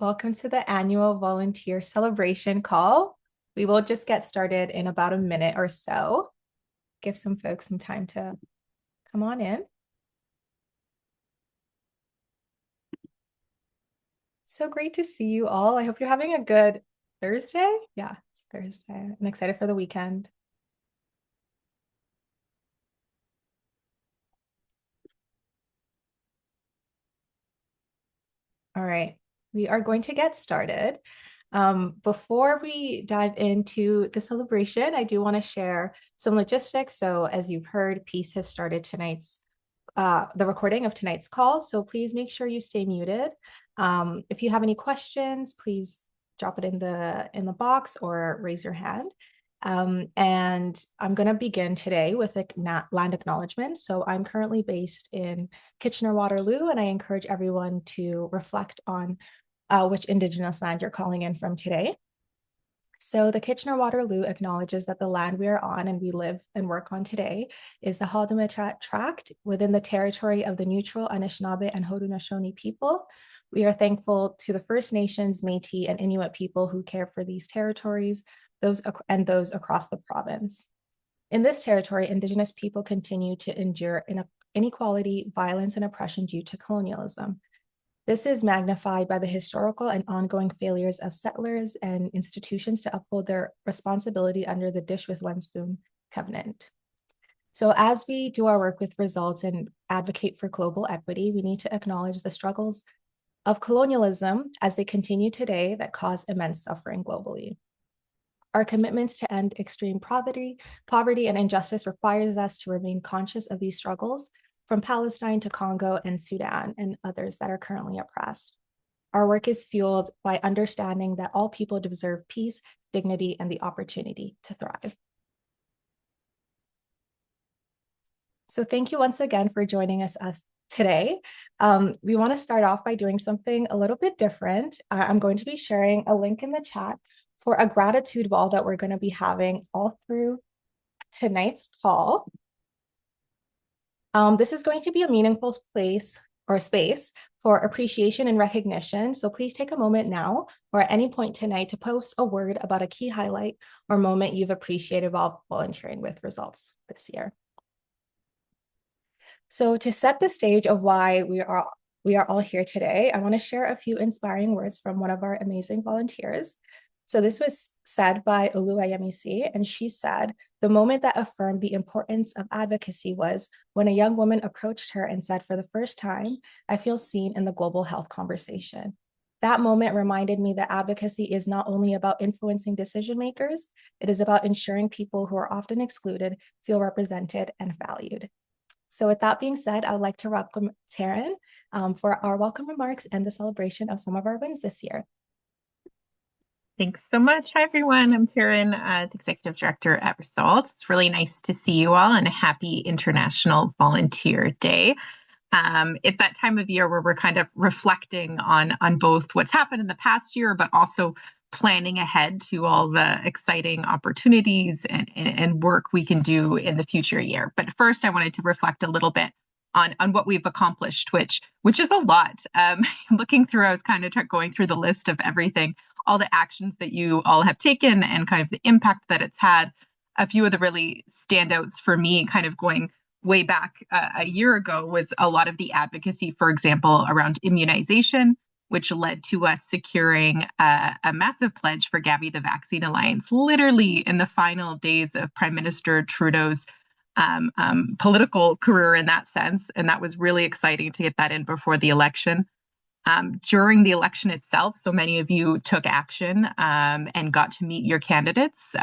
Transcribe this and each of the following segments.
Welcome to the annual volunteer celebration call. We will just get started in about a minute or so. Give some folks some time to come on in. So great to see you all. I hope you're having a good Thursday. Yeah, it's Thursday. I'm excited for the weekend. All right, we are going to get started. Before we dive into the celebration, I do want to share some logistics. So as you've heard, Peace has started the recording of tonight's call. So please make sure you stay muted. If you have any questions, please drop it in the box or raise your hand. And I'm going to begin today with a land acknowledgement. So I'm currently based in Kitchener-Waterloo, and I encourage everyone to reflect on which Indigenous land you're calling in from today. So the Kitchener-Waterloo acknowledges that the land we are on and we live and work on today is the Haldimand Tract within the territory of the neutral Anishinaabe and Haudenosaunee people. We are thankful to the First Nations, Métis, and Inuit people who care for these territories, those across the province. In this territory, Indigenous people continue to endure inequality, violence, and oppression due to colonialism. This is magnified by the historical and ongoing failures of settlers and institutions to uphold their responsibility under the Dish with One Spoon covenant. So as we do our work with results and advocate for global equity, we need to acknowledge the struggles of colonialism as they continue today that cause immense suffering globally. Our commitments to end extreme poverty and injustice requires us to remain conscious of these struggles from Palestine to Congo and Sudan and others that are currently oppressed. Our work is fueled by understanding that all people deserve peace, dignity, and the opportunity to thrive. So thank you once again for joining us today. We want to start off by doing something a little bit different. I'm going to be sharing a link in the chat for a gratitude wall that we're going to be having all through tonight's call. This is going to be a meaningful place or space for appreciation and recognition. So please take a moment now or at any point tonight to post a word about a key highlight or moment you've appreciated while volunteering with results this year. So to set the stage of why we are all here today, I want to share a few inspiring words from one of our amazing volunteers. So this was said by Oluwayemisi, and she said, the moment that affirmed the importance of advocacy was when a young woman approached her and said, for the first time, I feel seen in the global health conversation. That moment reminded me that advocacy is not only about influencing decision makers, it is about ensuring people who are often excluded feel represented and valued. So with that being said, I would like to welcome Taryn for our welcome remarks and the celebration of some of our wins this year. Thanks so much. Hi, everyone. I'm Taryn, the Executive Director at Results. It's really nice to see you all and a happy International Volunteer Day. It's that time of year where we're kind of reflecting on both what's happened in the past year, but also planning ahead to all the exciting opportunities and work we can do in the future year. But first, I wanted to reflect a little bit on what we've accomplished, which is a lot. Looking through, I was kind of going through the list of everything, all the actions that you all have taken and kind of the impact that it's had. A few of the really standouts for me, kind of going way back a year ago, was a lot of the advocacy, for example, around immunization, which led to us securing a massive pledge for Gavi the Vaccine Alliance, literally in the final days of Prime Minister Trudeau's political career in that sense. And that was really exciting to get that in before the election. During the election itself, so many of you took action and got to meet your candidates,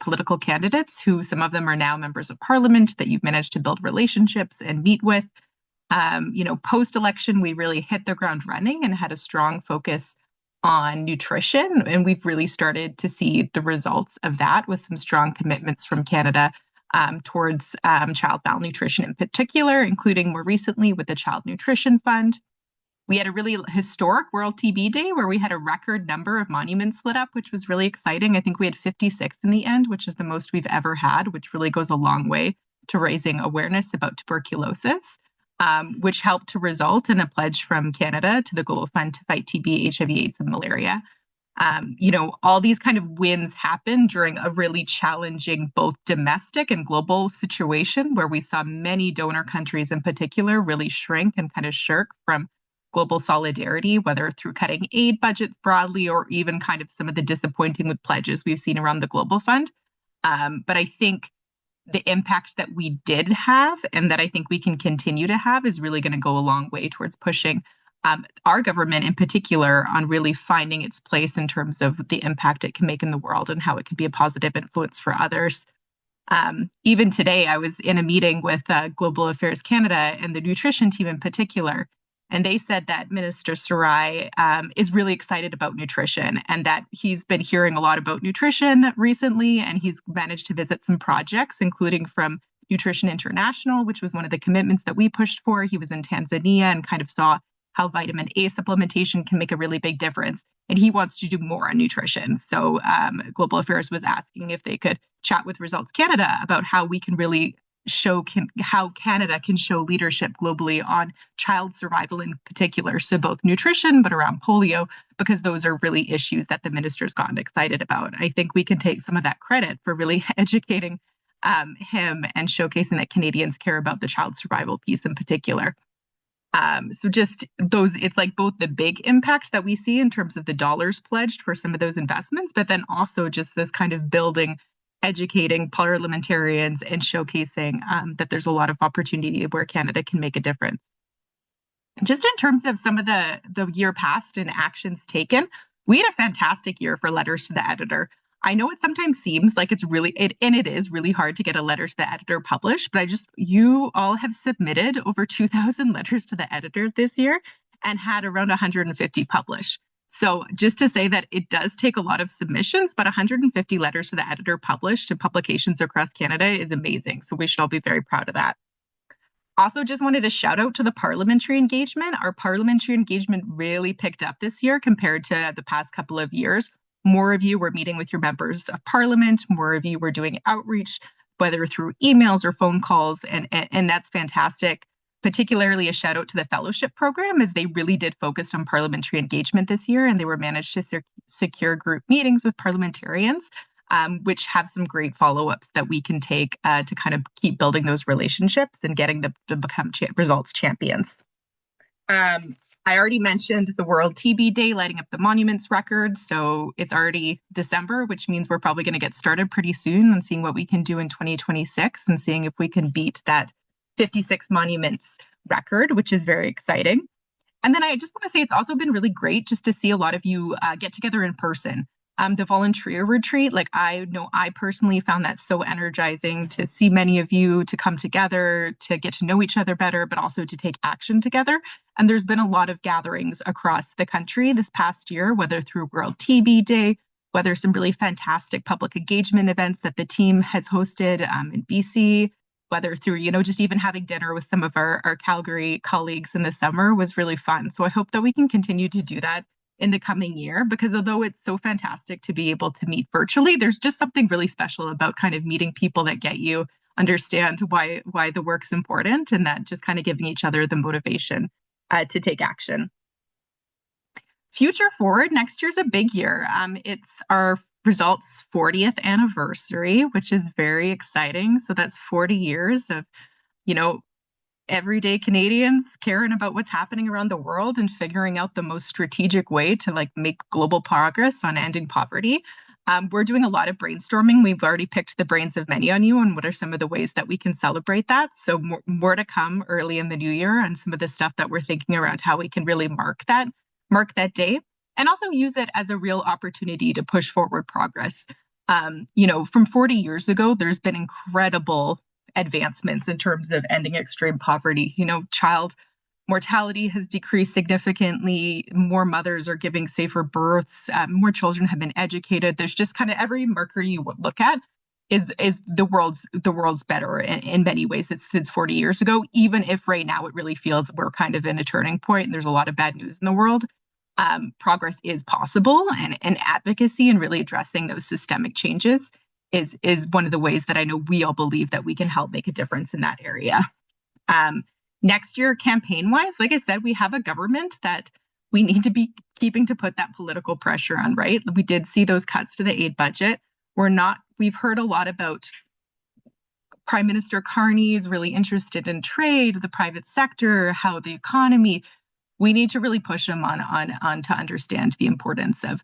political candidates, who some of them are now members of parliament that you've managed to build relationships and meet with. Post-election, we really hit the ground running and had a strong focus on nutrition. And we've really started to see the results of that with some strong commitments from Canada towards child malnutrition in particular, including more recently with the Child Nutrition Fund. We had a really historic World TB Day where we had a record number of monuments lit up, which was really exciting. I think we had 56 in the end, which is the most we've ever had, which really goes a long way to raising awareness about tuberculosis. which helped to result in a pledge from Canada to the Global Fund to fight TB, HIV/AIDS, and malaria. All these kind of wins happen during a really challenging both domestic and global situation where we saw many donor countries in particular really shrink and kind of shirk from global solidarity, whether through cutting aid budgets broadly or even kind of some of the disappointing with pledges we've seen around the Global Fund. But I think the impact that we did have and that I think we can continue to have is really going to go a long way towards pushing our government in particular on really finding its place in terms of the impact it can make in the world and how it can be a positive influence for others. Even today, I was in a meeting with Global Affairs Canada and the nutrition team in particular, and they said that Minister Sarai is really excited about nutrition and that he's been hearing a lot about nutrition recently, and he's managed to visit some projects, including from Nutrition International, which was one of the commitments that we pushed for. He was in Tanzania and kind of saw how vitamin A supplementation can make a really big difference. And he wants to do more on nutrition. So Global Affairs was asking if they could chat with Results Canada about how we can really show how Canada can show leadership globally on child survival in particular. So both nutrition, but around polio, because those are really issues that the minister's gotten excited about. I think we can take some of that credit for really educating him and showcasing that Canadians care about the child survival piece in particular. So just those, it's like both the big impact that we see in terms of the dollars pledged for some of those investments, but then also just this kind of building, educating parliamentarians and showcasing that there's a lot of opportunity where Canada can make a difference. Just in terms of some of the year past and actions taken, we had a fantastic year for letters to the editor. I know it sometimes seems like it is really hard to get a letter to the editor published, but you all have submitted over 2,000 letters to the editor this year and had around 150 published. So just to say that it does take a lot of submissions, but 150 letters to the editor published in publications across Canada is amazing. So we should all be very proud of that. Also, just wanted to shout out to the parliamentary engagement. Our parliamentary engagement really picked up this year compared to the past couple of years. More of you were meeting with your members of parliament. More of you were doing outreach, whether through emails or phone calls, and that's fantastic. Particularly a shout out to the fellowship program, as they really did focus on parliamentary engagement this year, and they were managed to secure group meetings with parliamentarians, which have some great follow-ups that we can take to kind of keep building those relationships and getting them to become results champions. I already mentioned the World TB Day, lighting up the monuments record. So it's already December, which means we're probably going to get started pretty soon on seeing what we can do in 2026 and seeing if we can beat that 56 monuments record, which is very exciting. And then I just want to say it's also been really great just to see a lot of you get together in person. The volunteer retreat, like I know I personally found that so energizing to see many of you to come together, to get to know each other better, but also to take action together. And there's been a lot of gatherings across the country this past year, whether through World TB Day, whether some really fantastic public engagement events that the team has hosted in BC, whether through, just even having dinner with some of our Calgary colleagues in the summer was really fun. So I hope that we can continue to do that in the coming year, because although it's so fantastic to be able to meet virtually, there's just something really special about kind of meeting people that get you understand why the work's important, and that just kind of giving each other the motivation to take action. Future forward, next year's a big year. It's our Results 40th anniversary, which is very exciting. So that's 40 years of, everyday Canadians caring about what's happening around the world and figuring out the most strategic way to make global progress on ending poverty. We're doing a lot of brainstorming. We've already picked the brains of many on you on what are some of the ways that we can celebrate that. So more to come early in the new year on some of the stuff that we're thinking around how we can really mark that day, and also use it as a real opportunity to push forward progress. From 40 years ago, there's been incredible advancements in terms of ending extreme poverty. Child mortality has decreased significantly. More mothers are giving safer births. More children have been educated. There's just kind of every marker you look at is the world's better in many ways since 40 years ago, even if right now it really feels we're kind of in a turning point and there's a lot of bad news in the world. Progress is possible, and advocacy and really addressing those systemic changes is one of the ways that I know we all believe that we can help make a difference in that area. next year, campaign wise, like I said, we have a government that we need to be keeping to put that political pressure on, right? We did see those cuts to the aid budget. We've heard a lot about Prime Minister Carney is really interested in trade, the private sector, how the economy. We need to really push them on to understand the importance of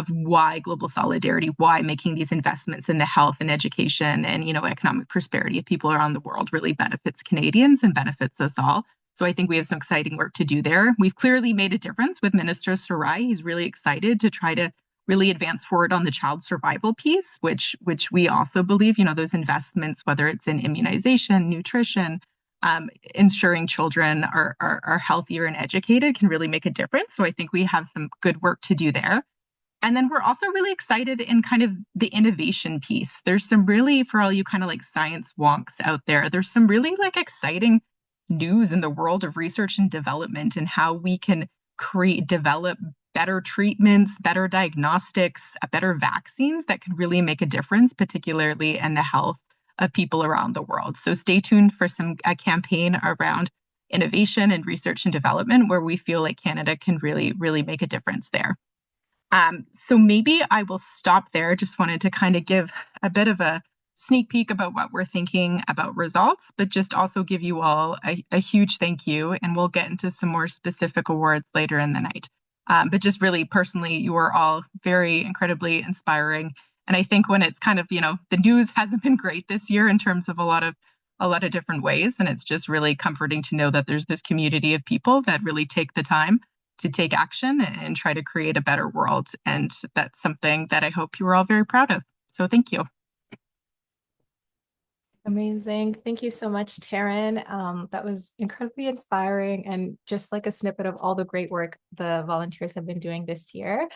why global solidarity, why making these investments in the health and education and economic prosperity of people around the world really benefits Canadians and benefits us all. So I think we have some exciting work to do there. We've clearly made a difference with Minister Sarai. He's really excited to try to really advance forward on the child survival piece, which we also believe, those investments, whether it's in immunization, nutrition, ensuring children are healthier and educated can really make a difference. So I think we have some good work to do there. And then we're also really excited in kind of the innovation piece. There's some really, for all you kind of like science wonks out there, there's some really like exciting news in the world of research and development and how we can develop better treatments, better diagnostics, better vaccines that can really make a difference, particularly in the health of people around the world. So stay tuned for a campaign around innovation and research and development where we feel like Canada can really, really make a difference there. So maybe I will stop there. Just wanted to kind of give a bit of a sneak peek about what we're thinking about results, but just also give you all a huge thank you. And we'll get into some more specific awards later in the night. But just really personally, you are all very incredibly inspiring. And I think when it's kind of, the news hasn't been great this year in terms of a lot of different ways. And it's just really comforting to know that there's this community of people that really take the time to take action and try to create a better world. And that's something that I hope you are all very proud of. So thank you. Amazing. Thank you so much, Taryn. That was incredibly inspiring and just like a snippet of all the great work the volunteers have been doing this year.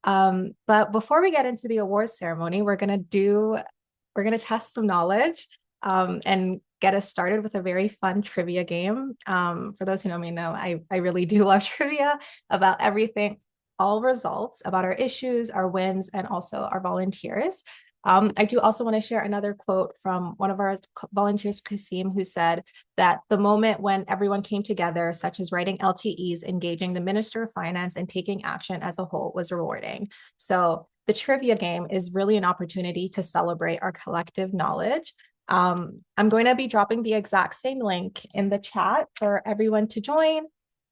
But before we get into the awards ceremony, we're going to test some knowledge and get us started with a very fun trivia game. For those who know me know, I really do love trivia about everything, all results, about our issues, our wins, and also our volunteers. I do also want to share another quote from one of our volunteers, Kasim, who said that the moment when everyone came together, such as writing LTEs, engaging the Minister of Finance, and taking action as a whole, was rewarding. So the trivia game is really an opportunity to celebrate our collective knowledge. I'm going to be dropping the exact same link in the chat for everyone to join,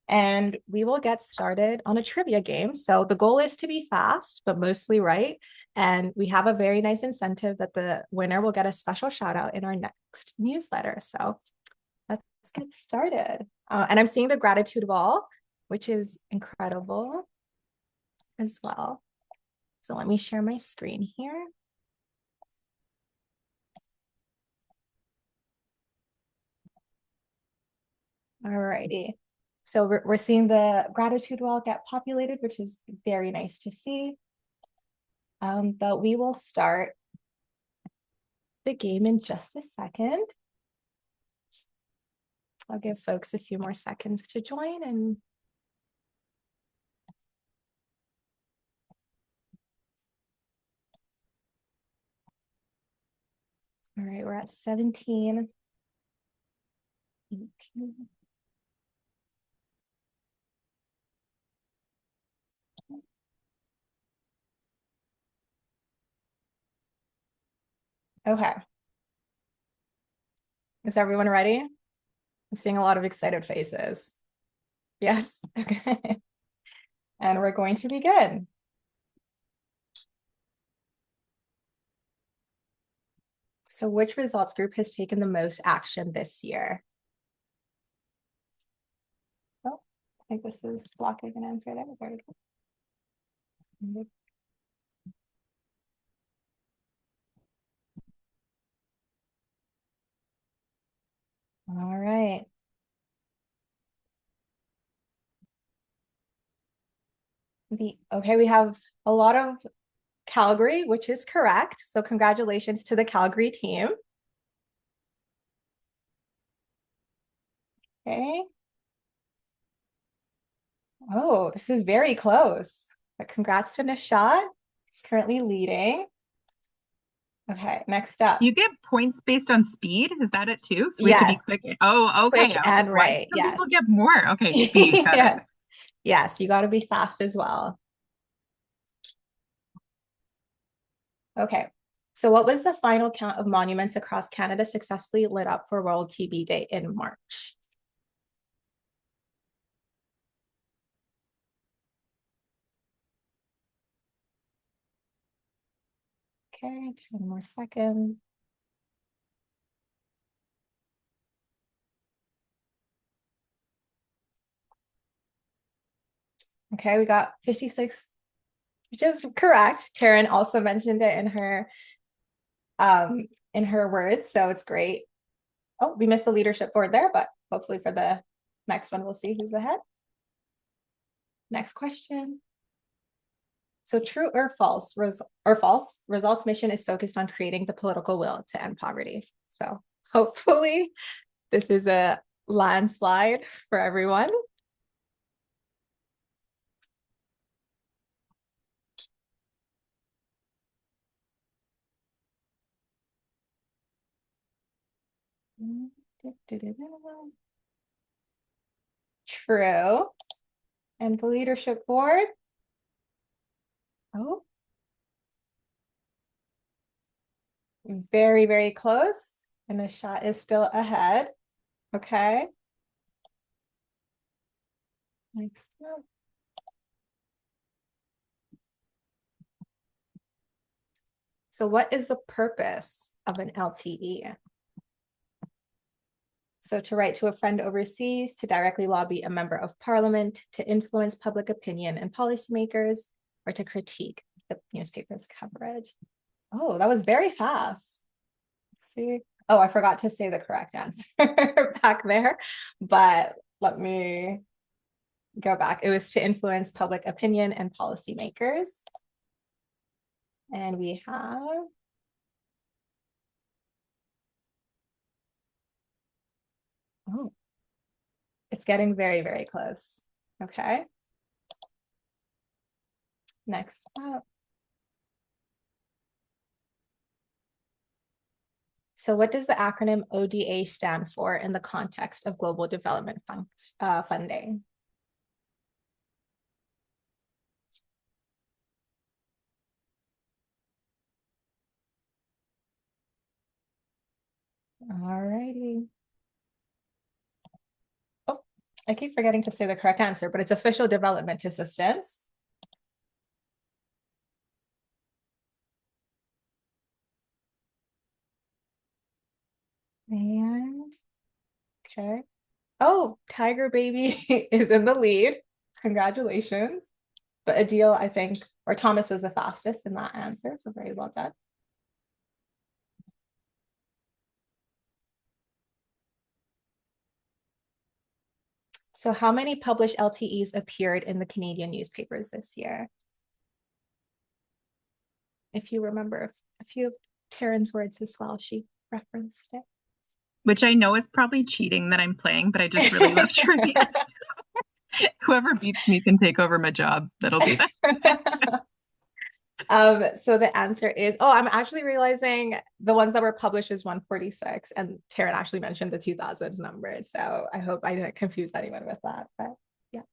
and we will get started on a trivia game. So the goal is to be fast, but mostly right. And we have a very nice incentive that the winner will get a special shout out in our next newsletter. So let's get started. And I'm seeing the gratitude wall, which is incredible as well. So let me share my screen here. All righty. So we're seeing the gratitude wall get populated, which is very nice to see. But we will start the game in just a second. I'll give folks a few more seconds to join and all right, we're at 17, 18. Okay. Is everyone ready? I'm seeing a lot of excited faces. Yes, okay. And we're going to begin. So which results group has taken the most action this year? Oh, I think this is blocking an answer there. There we go. All right. Okay, we have a lot of Calgary, which is correct. So congratulations to the Calgary team. Okay. Oh, this is very close. But congrats to Nishad. He's currently leading. Okay, next up. You get points based on speed. Is that it too? So we could be Yes, quick. Oh, okay. quick I was like, and why do right. some people get Yes. more? Okay, speed. Got it. Yes. Yes, you got to be fast as well. Okay. So what was the final count of monuments across Canada successfully lit up for World TB Day in March? Okay, 10 more seconds. Okay, we got 56, which is correct. Taryn also mentioned it in her words, so it's great. Oh, we missed the leadership board there, but hopefully for the next one, we'll see who's ahead. Next question. So true or false, results mission is focused on creating the political will to end poverty. So hopefully this is a landslide for everyone. True. And the leadership board. Oh, very, very close. And the shot is still ahead. Okay. Next up. So what is the purpose of an LTE? So to write to a friend overseas, to directly lobby a member of parliament, to influence public opinion and policymakers, or to critique the newspaper's coverage. Oh, that was very fast. Let's see. Oh, I forgot to say the correct answer back there, but let me go back. It was to influence public opinion and policymakers. And we have, oh, it's getting very, very close. Okay. Next up. So what does the acronym ODA stand for in the context of global development funding? All righty. Oh, I keep forgetting to say the correct answer, but it's official development assistance. And okay. Oh, Tiger Baby is in the lead. Congratulations. But Adil, I think, or Thomas was the fastest in that answer. So very well done. So how many published LTEs appeared in the Canadian newspapers this year? If you remember a few of Taryn's words as well, she referenced it. Which I know is probably cheating that I'm playing, but I just really love trivia. Whoever beats me can take over my job. That'll do that. So the answer is, oh, I'm actually realizing the ones that were published is 146, and Taryn actually mentioned the 2000s numbers. So I hope I didn't confuse anyone with that, but yes.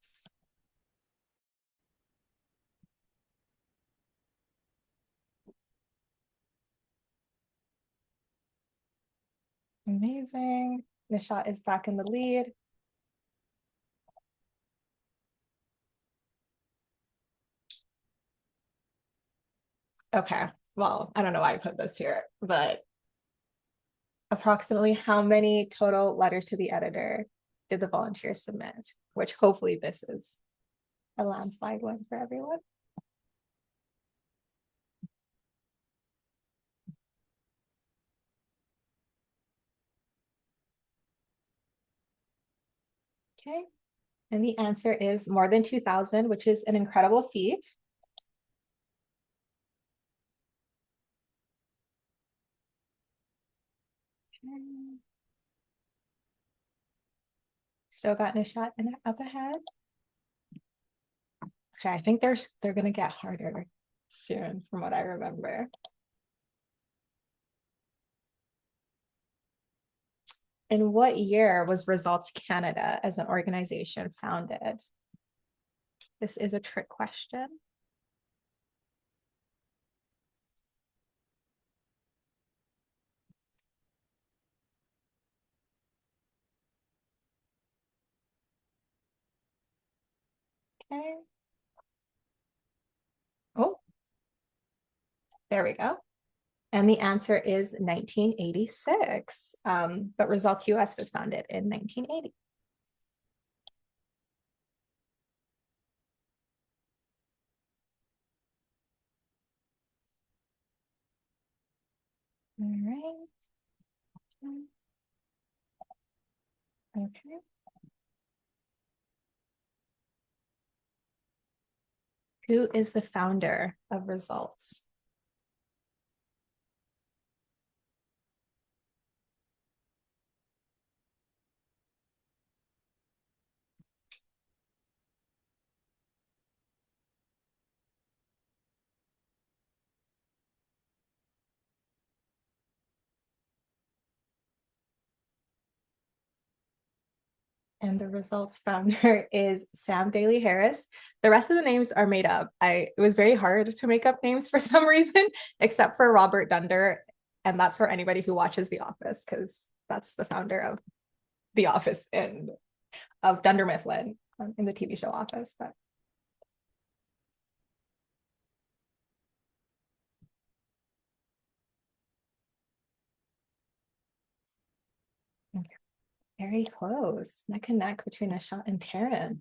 Amazing. Nishat is back in the lead. Okay, well, I don't know why I put this here, but approximately how many total letters to the editor did the volunteers submit? Which hopefully this is a landslide one for everyone. Okay, and the answer is more than 2,000, which is an incredible feat. Still got Nishat and up ahead. Okay, I think they're gonna get harder soon from what I remember. In what year was Results Canada as an organization founded? This is a trick question. Okay. Oh, there we go. And the answer is 1986. But Results US was founded in 1980. All right. Okay. Who is the founder of Results? And the Results founder is Sam Daly Harris. The rest of the names are made up. It was very hard to make up names for some reason, except for Robert Dunder. And that's for anybody who watches The Office, because that's the founder of The Office and of Dunder Mifflin in the TV show Office. But very close, neck and neck between Ashot and Taryn.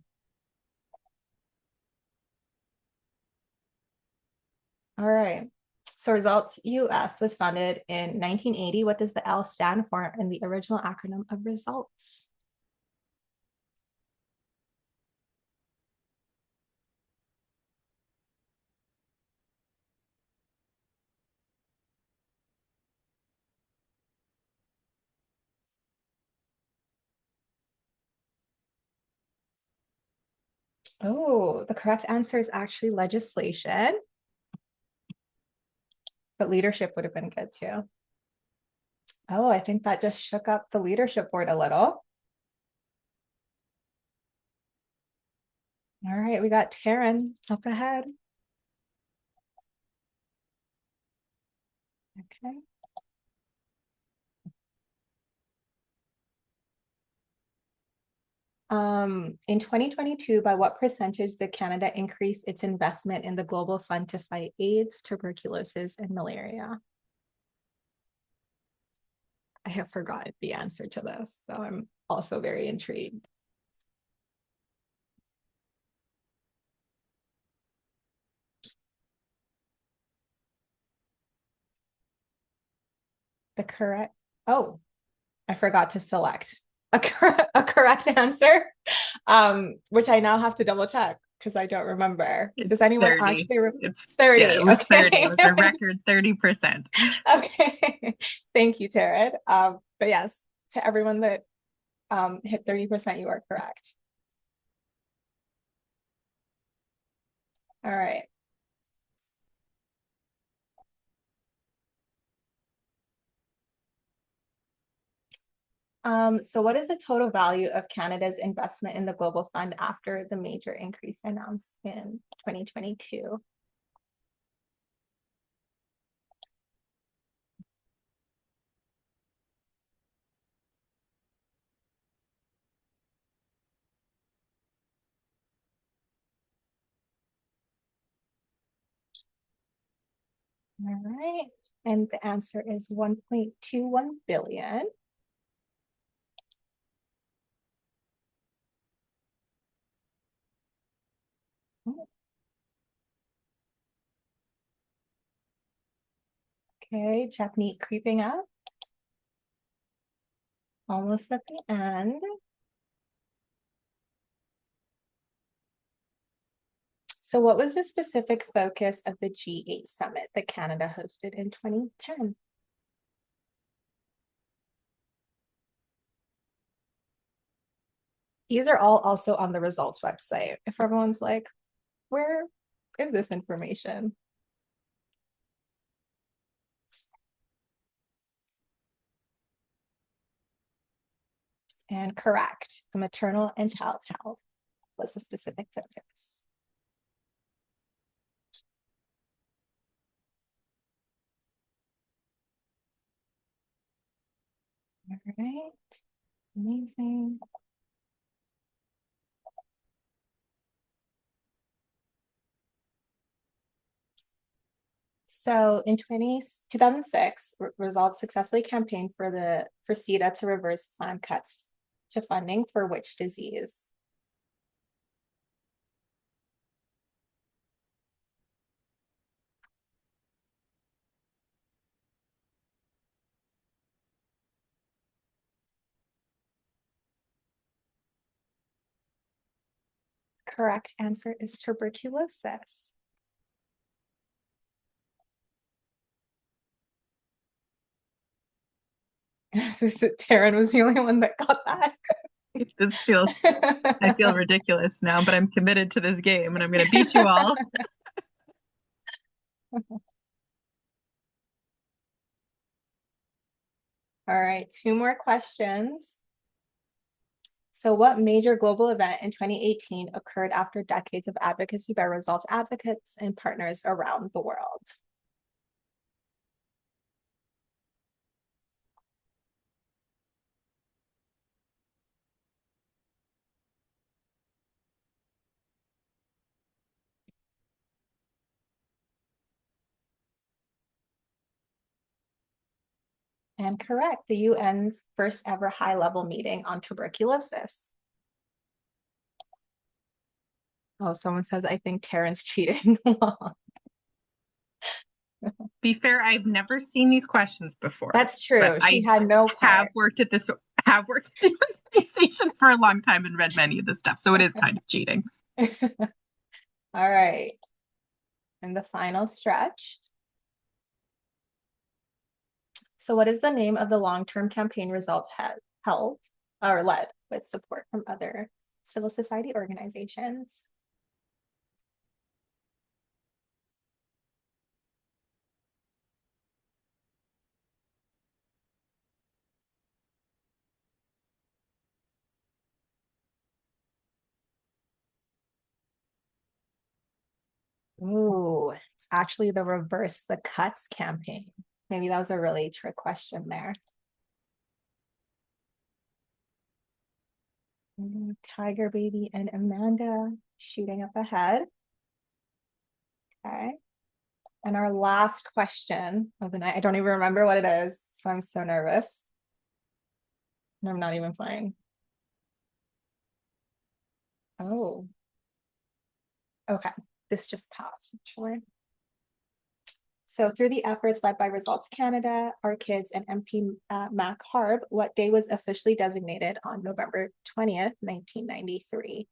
All right. So Results US was founded in 1980. What does the L stand for in the original acronym of Results? Oh, the correct answer is actually legislation, but leadership would have been good too. Oh, I think that just shook up the leadership board a little. All right, we got Taryn up ahead. Okay. In 2022, by what percentage did Canada increase its investment in the Global Fund to fight AIDS, tuberculosis, and malaria? I have forgotten the answer to this, so I'm also very intrigued. The correct, oh, I forgot to select a correct answer, which I now have to double check because I don't remember. Does anyone 30. actually? It's 30. Yeah, it was Okay. 30. It was a record 30%. Okay. Thank you, Taryn. But yes, to everyone that hit 30%, you are correct. All right. So what is the total value of Canada's investment in the Global Fund after the major increase announced in 2022? All right. And the answer is 1.21 billion. Okay, Japneet creeping up. Almost at the end. So what was the specific focus of the G8 summit that Canada hosted in 2010? These are all also on the results website. If everyone's like, where is this information? And correct. The maternal and child health was the specific focus. All right. Amazing. So in 2006, Results successfully campaigned for CETA to reverse planned cuts to funding for which disease? Correct answer is tuberculosis. Taryn was the only one that got that. I feel ridiculous now, but I'm committed to this game and I'm going to beat you all. All right, two more questions. So what major global event in 2018 occurred after decades of advocacy by results advocates and partners around the world? And correct, the UN's first ever high-level meeting on tuberculosis. Oh, someone says, I think Taryn's cheating. Be fair, I've never seen these questions before. That's true. She I had no have part. worked at this organization for a long time and read many of this stuff, so it is kind of cheating. All right. And the final stretch. So what is the name of the long-term campaign Results held or led with support from other civil society organizations? Ooh, it's actually the Reverse the Cuts campaign. Maybe that was a really trick question there. Tiger Baby and Amanda shooting up ahead. Okay. And our last question of the night, I don't even remember what it is, so I'm so nervous. And I'm not even playing. Oh. Okay, this just passed, actually. So through the efforts led by Results Canada, Our Kids, and MP Mac Harb, what day was officially designated on November 20th, 1993?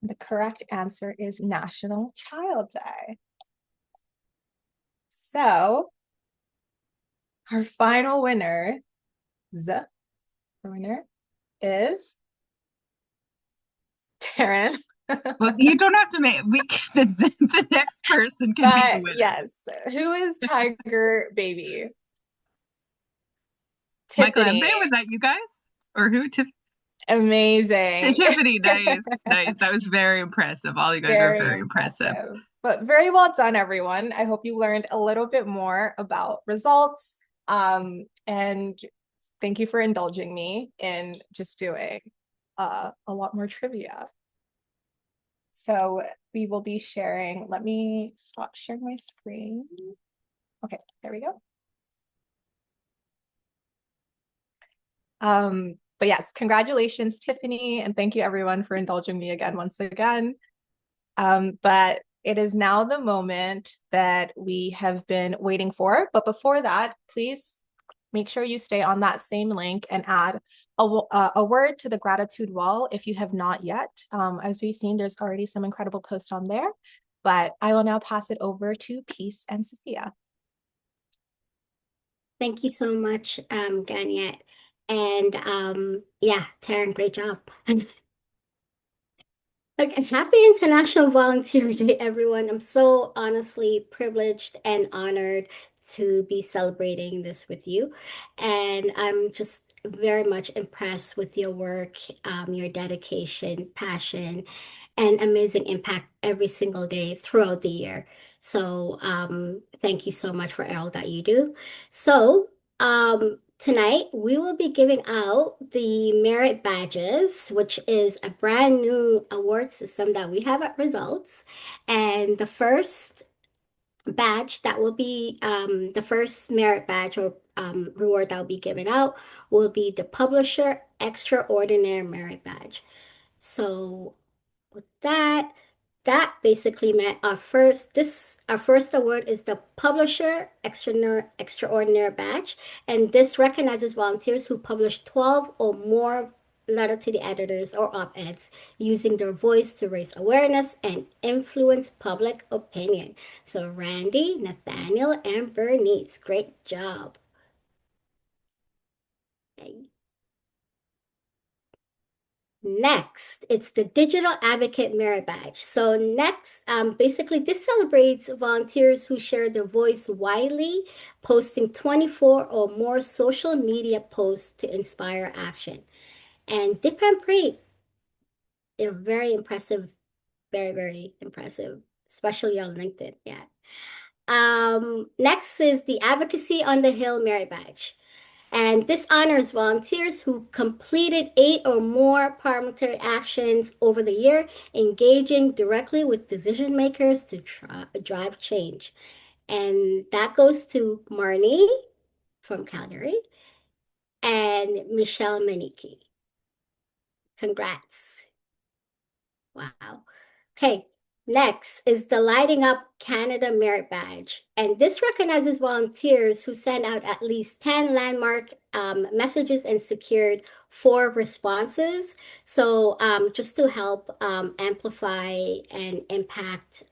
The correct answer is National Child Day. So our final winner, the winner is Taryn. Well, you don't have to make the next person can be the winner. Yes. Who is Tiger Baby? Michael Tiffany. Embe, was that you guys? Or who? Amazing. Tiffany, nice. That was very impressive. All you guys are very impressive. But very well done, everyone. I hope you learned a little bit more about results. And thank you for indulging me in just doing a lot more trivia. So we will be sharing, let me stop sharing my screen. Okay, there we go. But yes, congratulations, Tiffany, and thank you everyone for indulging me again once again. But it is now the moment that we have been waiting for. But before that, please make sure you stay on that same link and add a word to the gratitude wall if you have not yet. As we've seen, there's already some incredible posts on there, but I will now pass it over to Peace and Sophia. Thank you so much, Ganyet. And yeah, Taryn, great job. Okay, happy International Volunteer Day, everyone. I'm so honestly privileged and honored to be celebrating this with you. And I'm just very much impressed with your work, your dedication, passion, and amazing impact every single day throughout the year. So, thank you so much for all that you do. So, tonight we will be giving out the merit badges, which is a brand new award system that we have at Results. And the first badge that will be the first merit badge or reward that will be given out will be the Publisher Extraordinary Merit Badge. So with that, that basically meant our first award is the Publisher Extraordinary Badge, and this recognizes volunteers who publish 12 or more letter to the editors or op-eds using their voice to raise awareness and influence public opinion. So Randy, Nathaniel, and Bernice, great job. Okay. Next, it's the Digital Advocate Merit Badge. So next, basically this celebrates volunteers who share their voice widely, posting 24 or more social media posts to inspire action. And Dip and Preet, they're very impressive, very, very impressive, especially on LinkedIn. Yeah. Next is the Advocacy on the Hill Merit Badge. And this honors volunteers who completed 8 or more parliamentary actions over the year, engaging directly with decision makers to drive change. And that goes to Marnie from Calgary and Michelle Maniki. Congrats. Wow. Okay, next is the Lighting Up Canada Merit Badge. And this recognizes volunteers who send out at least 10 landmark messages and secured 4 responses. So just to help amplify and impact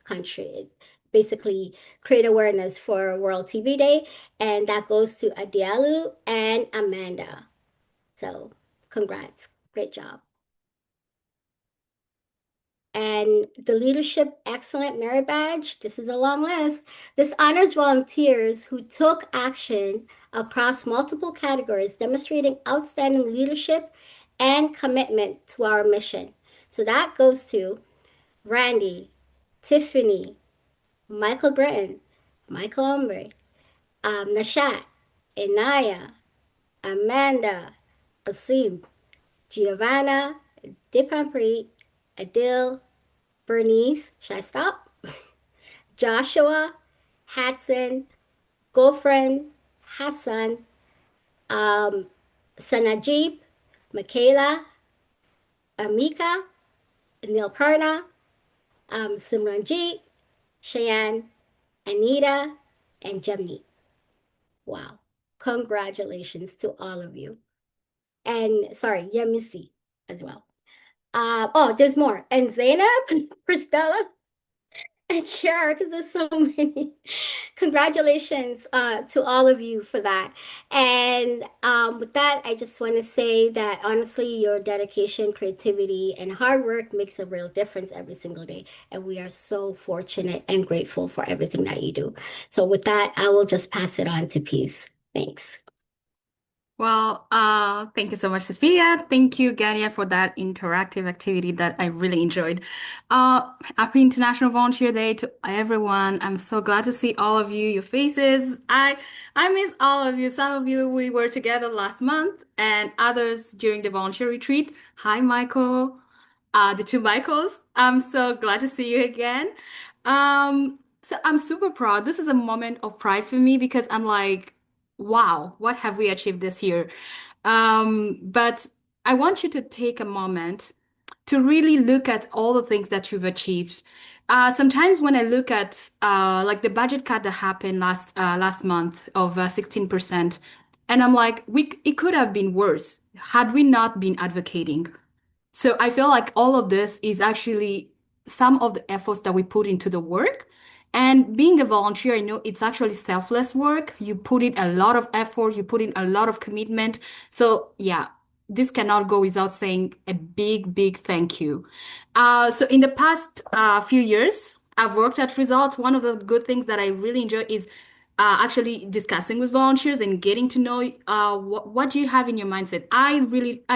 country, basically create awareness for World TV Day. And that goes to Adialu and Amanda. So congrats, great job. And the Leadership Excellent Merit Badge, this is a long list. This honors volunteers who took action across multiple categories, demonstrating outstanding leadership and commitment to our mission. So that goes to Randy, Tiffany, Michael Gritton, Michael Ombre, Nashat, Inaya, Amanda, Asim, Giovanna, Dipampri, Adil, Bernice, should I stop? Joshua, Hudson, Gofren, Hassan, um, Sanajib, Michaela, Amika, Nilparna, Simranjit, Cheyenne, Anita, and Jamni. Wow. Congratulations to all of you. And sorry, Yemisi as well. Oh, there's more. And Zainab, Christella, and Kiara, because there's so many. Congratulations to all of you for that. And with that, I just want to say that honestly, your dedication, creativity, and hard work makes a real difference every single day. And we are so fortunate and grateful for everything that you do. So with that, I will just pass it on to Peace. Thanks. Well, thank you so much, Sophia. Thank you, Gania, for that interactive activity that I really enjoyed. Happy International Volunteer Day to everyone. I'm so glad to see all of you, your faces. I miss all of you. Some of you we were together last month, and others during the volunteer retreat. Hi, Michael. The two Michaels. I'm so glad to see you again. So I'm super proud. This is a moment of pride for me because I'm like, wow, what have we achieved this year? But I want you to take a moment to really look at all the things that you've achieved. Sometimes when I look at like the budget cut that happened last month of 16%, and I'm like, it could have been worse had we not been advocating. So I feel like all of this is actually some of the efforts that we put into the work. And being a volunteer, I know it's actually selfless work. You put in a lot of effort, you put in a lot of commitment. So yeah, this cannot go without saying a big, big thank you. So in the past few years, I've worked at Results. One of the good things that I really enjoy is actually discussing with volunteers and getting to know what do you have in your mindset. I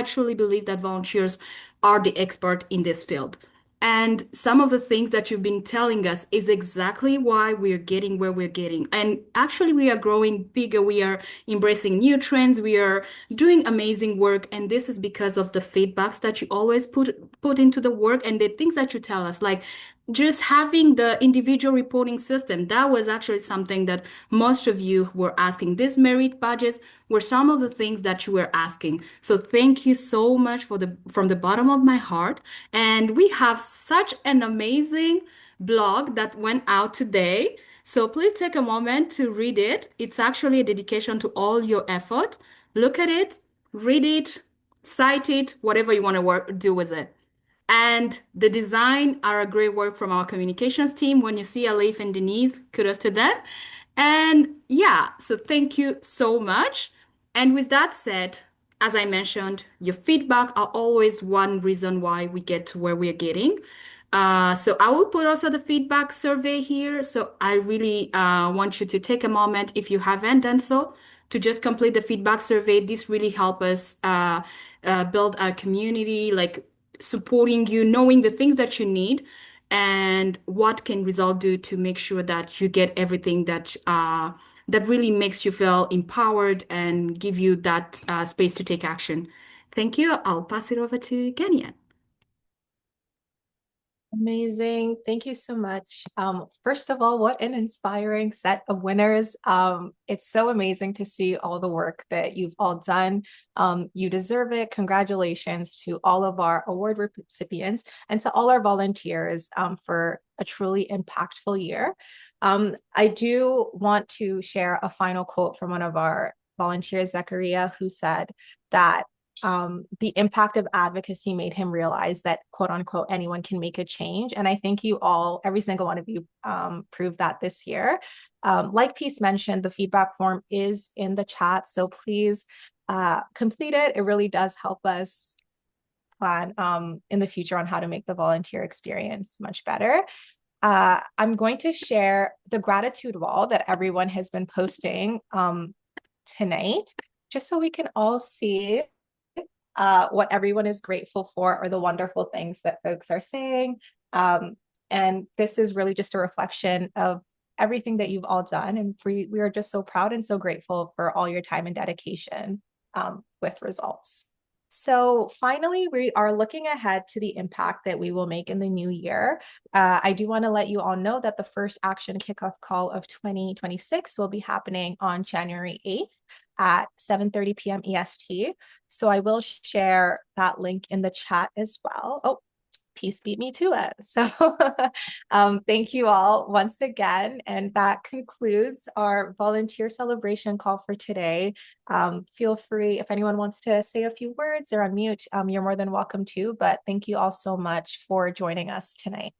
truly believe that volunteers are the expert in this field. And some of the things that you've been telling us is exactly why we're getting where we're getting. And actually, we are growing bigger. We are embracing new trends. We are doing amazing work. And this is because of the feedbacks that you always put into the work and the things that you tell us. Like just having the individual reporting system, that was actually something that most of you were asking. These merit badges were some of the things that you were asking. So thank you so much from the bottom of my heart. And we have such an amazing blog that went out today. So please take a moment to read it. It's actually a dedication to all your effort. Look at it, read it, cite it, whatever you want to do with it. And the design are a great work from our communications team. When you see Alif and Denise, kudos to them. And yeah, so thank you so much. And with that said, as I mentioned, your feedback are always one reason why we get to where we're getting. So I will put also the feedback survey here. So I really want you to take a moment, if you haven't done so, to just complete the feedback survey. This really help us build a community, like supporting you, knowing the things that you need and what can Result do to make sure that you get everything that that really makes you feel empowered and give you that space to take action. Thank you. I'll pass it over to Gania. Amazing. Thank you so much. First of all, what an inspiring set of winners. It's so amazing to see all the work that you've all done. You deserve it. Congratulations to all of our award recipients and to all our volunteers for a truly impactful year. I do want to share a final quote from one of our volunteers, Zachariah, who said that the impact of advocacy made him realize that, quote unquote, anyone can make a change. And I think you all, every single one of you, proved that this year. Like Peace mentioned, the feedback form is in the chat. So please complete it. It really does help us plan in the future on how to make the volunteer experience much better. I'm going to share the gratitude wall that everyone has been posting tonight, just so we can all see what everyone is grateful for or the wonderful things that folks are saying. And this is really just a reflection of everything that you've all done. And we are just so proud and so grateful for all your time and dedication with Results. So finally, we are looking ahead to the impact that we will make in the new year. I do want to let you all know that the first action kickoff call of 2026 will be happening on January 8th at 7:30 p.m. EST. So I will share that link in the chat as well. Oh, Peace beat me to it. So thank you all once again. And that concludes our volunteer celebration call for today. Feel free, if anyone wants to say a few words or unmute, you're more than welcome to. But thank you all so much for joining us tonight.